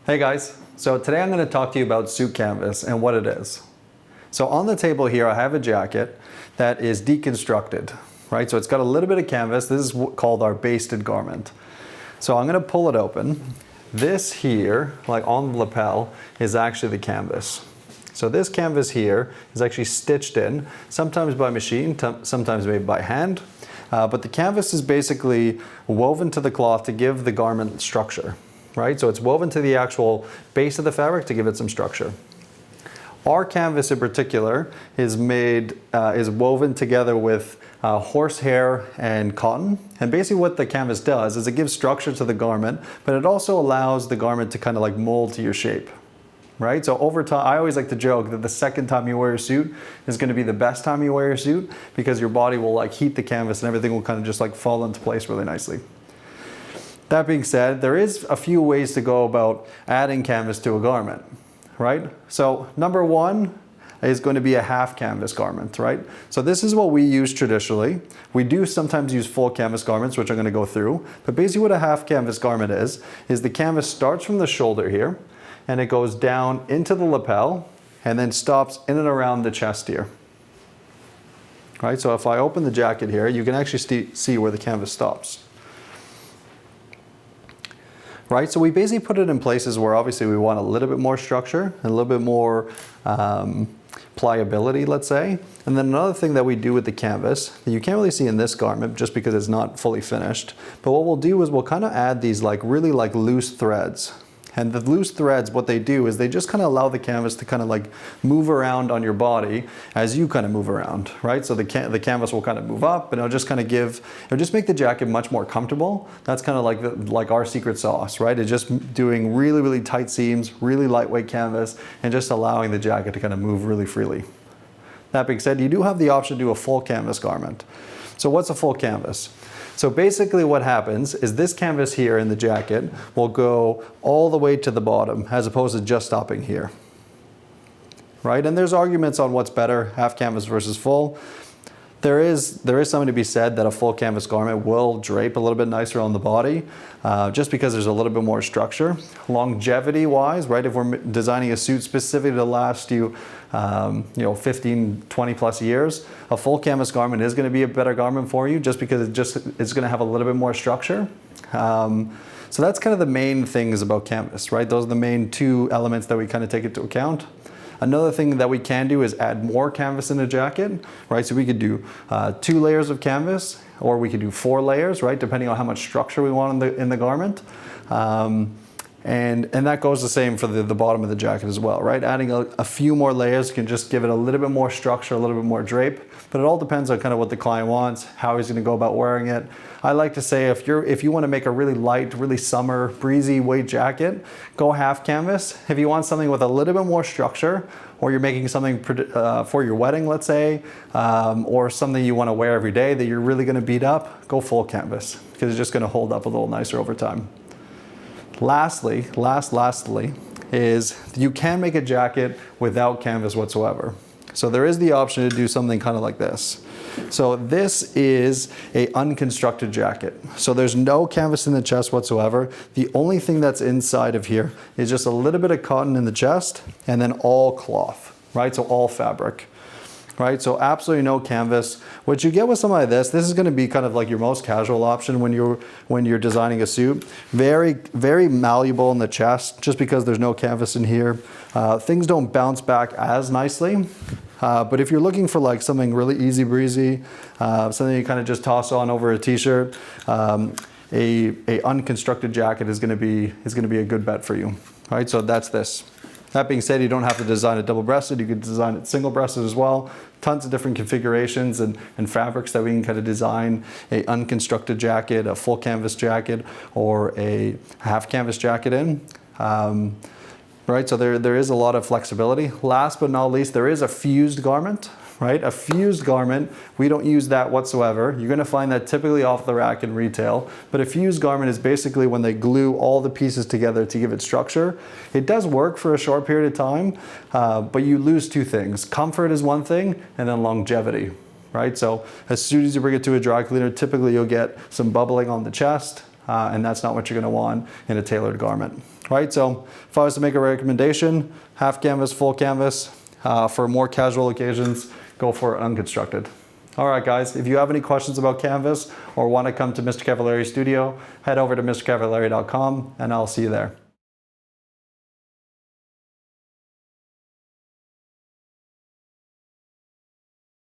Hey guys, so today I'm going to talk to you about suit canvas and what it is. So on the table here I have a jacket that is deconstructed, right? So it's got a little bit of canvas. This is called our basted garment. So I'm going to pull it open. This here, like on the lapel, is actually the canvas. So this canvas here is actually stitched in, sometimes by machine, sometimes made by hand. But the canvas is basically woven to the cloth to give the garment structure. Right? So it's woven to the actual base of the fabric to give it some structure. Our canvas in particular is woven together with horsehair and cotton. And basically what the canvas does is it gives structure to the garment, but it also allows the garment to kind of like mold to your shape. Right? So over time, I always like to joke that the second time you wear your suit is going to be the best time you wear your suit, because your body will like heat the canvas and everything will kind of just like fall into place really nicely. That being said, there is a few ways to go about adding canvas to a garment, right? So number one is going to be a half canvas garment, right? So this is what we use traditionally. We do sometimes use full canvas garments, which I'm going to go through. But basically what a half canvas garment is the canvas starts from the shoulder here, and it goes down into the lapel, and then stops in and around the chest here. Right? So if I open the jacket here, you can actually see where the canvas stops. Right, so we basically put it in places where obviously we want a little bit more structure and a little bit more pliability, let's say. And then another thing that we do with the canvas that you can't really see in this garment just because it's not fully finished, but what we'll do is we'll kind of add these like really like loose threads. And the loose threads, what they do is they just kind of allow the canvas to kind of like move around on your body as you kind of move around, right? So the canvas will kind of move up, and it'll just kind of it'll just make the jacket much more comfortable. That's kind of like our secret sauce, right? It's just doing really, really tight seams, really lightweight canvas, and just allowing the jacket to kind of move really freely. That being said, you do have the option to do a full canvas garment. So what's a full canvas? So basically what happens is this canvas here in the jacket will go all the way to the bottom as opposed to just stopping here. Right? And there's arguments on what's better, half canvas versus full. There is something to be said that a full canvas garment will drape a little bit nicer on the body, just because there's a little bit more structure. Longevity wise, right, if we're designing a suit specifically to last you, 15, 20 plus years, a full canvas garment is going to be a better garment for you just because it's going to have a little bit more structure. So that's kind of the main things about canvas, right? Those are the main two elements that we kind of take into account. Another thing that we can do is add more canvas in a jacket, right? So we could do 2 layers of canvas, or we could do 4 layers, right? Depending on how much structure we want in the garment. And that goes the same for the bottom of the jacket as well, right? Adding a few more layers can just give it a little bit more structure, a little bit more drape, but it all depends on kind of what the client wants, how he's going to go about wearing it. I like to say if you want to make a really light, really summer, breezy weight jacket, go half canvas. If you want something with a little bit more structure, or you're making something for your wedding, let's say, or something you want to wear every day that you're really going to beat up, go full canvas, because it's just going to hold up a little nicer over time. Lastly, is you can make a jacket without canvas whatsoever. So there is the option to do something kind of like this. So this is a unconstructed jacket. So there's no canvas in the chest whatsoever. The only thing that's inside of here is just a little bit of cotton in the chest, and then all cloth, right? So all fabric. Right, so absolutely no canvas. What you get with something like this is going to be kind of like your most casual option when you're designing a suit. Very, very malleable in the chest, just because there's no canvas in here. Things don't bounce back as nicely. But if you're looking for like something really easy breezy, something you kind of just toss on over a t-shirt, a unconstructed jacket is going to be a good bet for you. Right, so that's this. That being said, you don't have to design it double-breasted. You could design it single-breasted as well. Tons of different configurations and fabrics that we can kind of design a unconstructed jacket, a full canvas jacket, or a half canvas jacket in. Right, so there is a lot of flexibility. Last but not least, there is a fused garment. Right, a fused garment, we don't use that whatsoever. You're going to find that typically off the rack in retail. But a fused garment is basically when they glue all the pieces together to give it structure. It does work for a short period of time, but you lose 2 things. Comfort is one thing, and then longevity. Right, so as soon as you bring it to a dry cleaner, typically you'll get some bubbling on the chest. and that's not what you're going to want in a tailored garment, right? So if I was to make a recommendation, half canvas, full canvas, for more casual occasions, go for unconstructed. All right, guys, if you have any questions about canvas or want to come to Mr. Cavallari studio, head over to mrcavallari.com and I'll see you there.